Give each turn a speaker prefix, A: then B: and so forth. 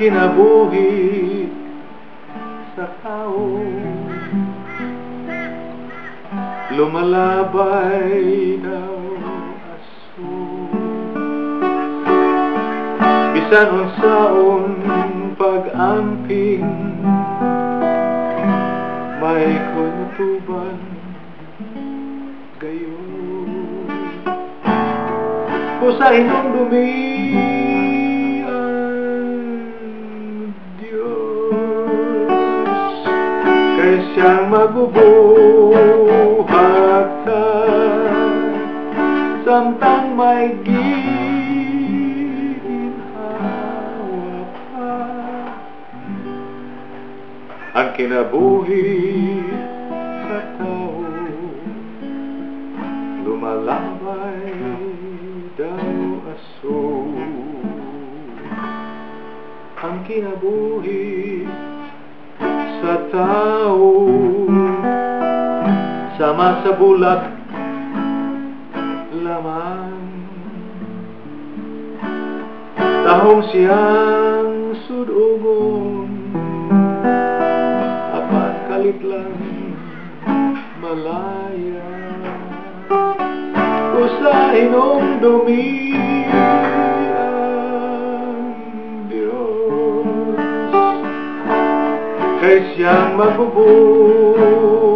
A: kinabuhi sa tao, lumalabay daw aso. Bisan unsaon pag-amping, may kunutuban gayon. Kung sa inyong dumi kay siyang magbubuhatag, samtang may ginhawa pa ang kinabuhi sa tao, lumalabay daw aso. Ang kinabuhi sa tao, sama sa bulat lamang, tahong siyang sudugon, apat kalit lang malaya. Usa inom dumi kay siyang magbubuhat